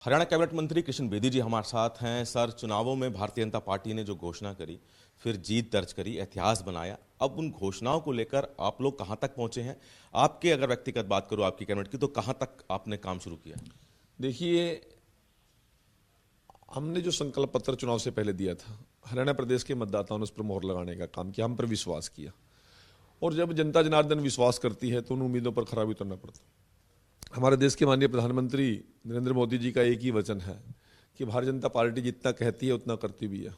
Haryana cabinet मंत्री कृष्ण बेदी जी हमारे साथ हैं। सर, चुनावों में भारतीय जनता पार्टी ने जो घोषणा करी, फिर जीत दर्ज करी, इतिहास बनाया, अब उन घोषणाओं को लेकर आप लोग कहां तक पहुंचे हैं? आपके अगर व्यक्तिगत बात करूं आपकी कैबिनेट की, तो कहां तक आपने काम शुरू किया? देखिए, हमने जो संकल्प पत्र चुनाव से पहले दिया था, हरियाणा प्रदेश के मतदाताओं ने उस पर मोहर लगाने का काम किया, हम पर विश्वास किया। और जब जनता जनार्दन विश्वास करती है तो उन उम्मीदों पर खरा भी उतरना पड़ता है। हमारे देश के माननीय प्रधानमंत्री नरेंद्र मोदी जी का एक ही वचन है कि भारतीय जनता पार्टी जितना कहती है उतना करती भी है,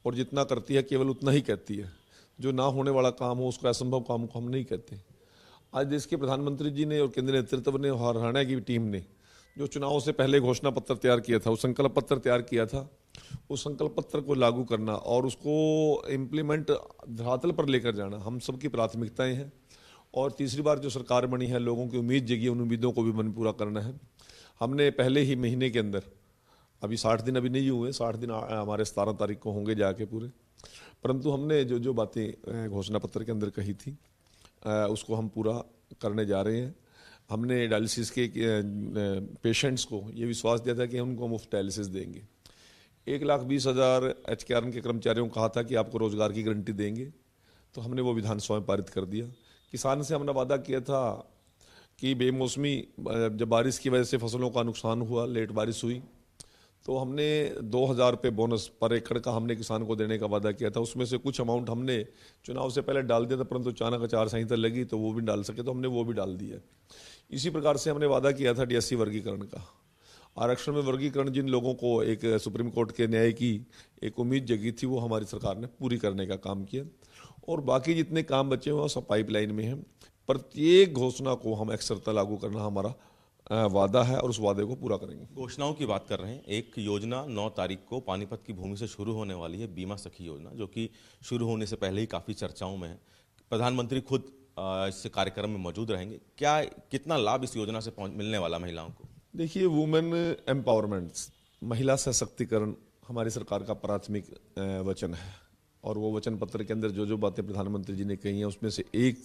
और जितना करती है केवल उतना ही कहती है। जो ना होने वाला काम हो, उसको असंभव काम को हम नहीं कहते। आज देश के प्रधानमंत्री जी ने और केंद्रीय नेतृत्व ने और हरियाणा की टीम ने जो चुनाव से पहले घोषणा पत्र तैयार किया था, वो संकल्प पत्र तैयार किया था, उस संकल्प पत्र को लागू करना और उसको इम्प्लीमेंट धरातल पर लेकर जाना हम सबकी प्राथमिकताएं हैं। और तीसरी बार जो सरकार बनी है, लोगों की उम्मीद जगी, उन उम्मीदों को भी मन पूरा करना है। हमने पहले ही महीने के अंदर, अभी 60 दिन अभी नहीं हुए, 60 दिन हमारे 17 तारीख को होंगे जाके पूरे, परंतु हमने जो जो बातें घोषणा पत्र के अंदर कही थी उसको हम पूरा करने जा रहे हैं। हमने डायलिसिस के पेशेंट्स को ये विश्वास दिया था कि उनको मुफ्त डायलिसिस देंगे। 1,20,000 HKRN के कर्मचारियों को कहा था कि आपको रोजगार की गारंटी देंगे, तो हमने वो विधानसभा में पारित कर दिया। किसान से हमने वादा किया था कि बेमौसमी जब बारिश की वजह से फसलों का नुकसान हुआ, लेट बारिश हुई, तो हमने 2,000 रुपये बोनस पर एकड़ का हमने किसान को देने का वादा किया था। उसमें से कुछ अमाउंट हमने चुनाव से पहले डाल दिया था, परंतु अचानक आचार संहिता लगी तो वो भी डाल सके, तो हमने वो भी डाल दिया। इसी प्रकार से हमने वादा किया था DSC वर्गीकरण का। आरक्षण में वर्गीकरण जिन लोगों को एक सुप्रीम कोर्ट के न्याय की एक उम्मीद जगी थी, वो हमारी सरकार ने पूरी करने का काम किया। और बाकी जितने काम बचे हुए हैं सब पाइपलाइन में हैं। प्रत्येक घोषणा को हम अक्षरता लागू करना हमारा वादा है और उस वादे को पूरा करेंगे। घोषणाओं की बात कर रहे हैं। एक योजना 9 तारीख को पानीपत की भूमि से शुरू होने वाली है, बीमा सखी योजना, जो कि शुरू होने से पहले ही काफ़ी चर्चाओं में है। प्रधानमंत्री खुद इस कार्यक्रम में मौजूद रहेंगे। क्या कितना लाभ इस योजना से मिलने वाला महिलाओं को? देखिए, वुमेन एम्पावरमेंट, महिला सशक्तिकरण हमारी सरकार का प्राथमिक वचन है। और वो वचन पत्र के अंदर जो जो बातें प्रधानमंत्री जी ने कही हैं, उसमें से एक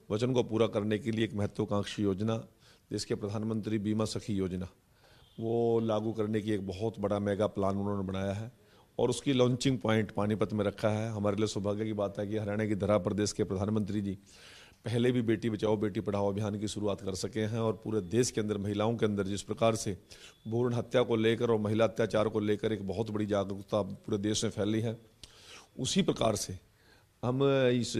वचन को पूरा करने के लिए एक महत्वाकांक्षी योजना, देश के प्रधानमंत्री बीमा सखी योजना, वो लागू करने की एक बहुत बड़ा मेगा प्लान उन्होंने बनाया है और उसकी लॉन्चिंग पॉइंट पानीपत में रखा है। हमारे लिए सौभाग्य की बात है कि हरियाणा की धरा प्रदेश के प्रधानमंत्री जी पहले भी बेटी बचाओ बेटी पढ़ाओ अभियान की शुरुआत कर सके हैं। और पूरे देश के अंदर महिलाओं के अंदर जिस प्रकार से भ्रूण हत्या को लेकर और महिला अत्याचार को लेकर एक बहुत बड़ी जागरूकता पूरे देश में फैली है, उसी प्रकार से हम इस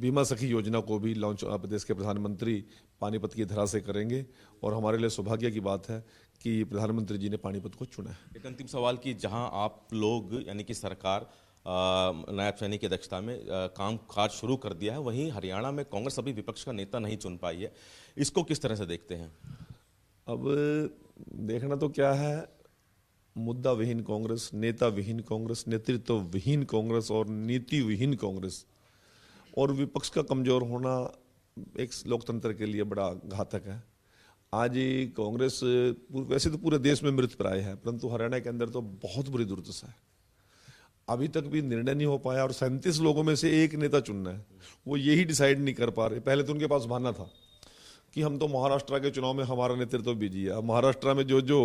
बीमा सखी योजना को भी लॉन्च प्रदेश के प्रधानमंत्री पानीपत की धरा से करेंगे। और हमारे लिए सौभाग्य की बात है कि प्रधानमंत्री जी ने पानीपत को चुना है। एक अंतिम सवाल कि जहां आप लोग यानी कि सरकार नायब सैनी की अध्यक्षता में काम काज शुरू कर दिया है, वहीं हरियाणा में कांग्रेस अभी विपक्ष का नेता नहीं चुन पाई है, इसको किस तरह से देखते हैं? अब देखना तो क्या है, मुद्दा विहीन कांग्रेस, नेता विहीन कांग्रेस, नेतृत्व विहीन कांग्रेस और नीति विहीन कांग्रेस और विपक्ष का कमजोर होना एक लोकतंत्र के लिए बड़ा घातक है। आज ये कांग्रेस वैसे तो पूरे देश में मृतप्राय है, परंतु हरियाणा के अंदर तो बहुत बुरी दुर्दशा है। अभी तक भी निर्णय नहीं हो पाया और 37 लोगों में से एक नेता चुनना है, वो यही डिसाइड नहीं कर पा रहे। पहले तो उनके पास बहाना था कि हम तो महाराष्ट्र के चुनाव में हमारा नेतृत्व बिजी है। अब महाराष्ट्र में जो जो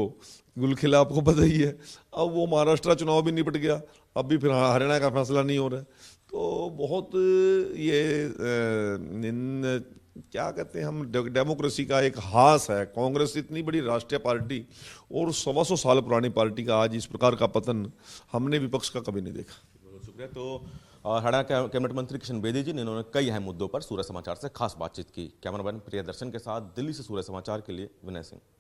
गुलखिला आपको पता ही है, अब वो महाराष्ट्र चुनाव भी निपट गया, अब भी फिर हरियाणा का फैसला नहीं हो रहा है। तो बहुत ये क्या कहते हैं हम, डेमोक्रेसी का एक हास है। कांग्रेस इतनी बड़ी राष्ट्रीय पार्टी और 125 साल पुरानी पार्टी का आज इस प्रकार का पतन हमने विपक्ष का कभी नहीं देखा। बहुत शुक्रिया। तो हरियाणा कैबिनेट मंत्री कृष्ण बेदी जी ने इन्होंने कई अहम मुद्दों पर सूर्य समाचार से खास बातचीत की। कैमरामैन प्रियदर्शन के साथ दिल्ली से सूर्य समाचार के लिए विनय सिंह।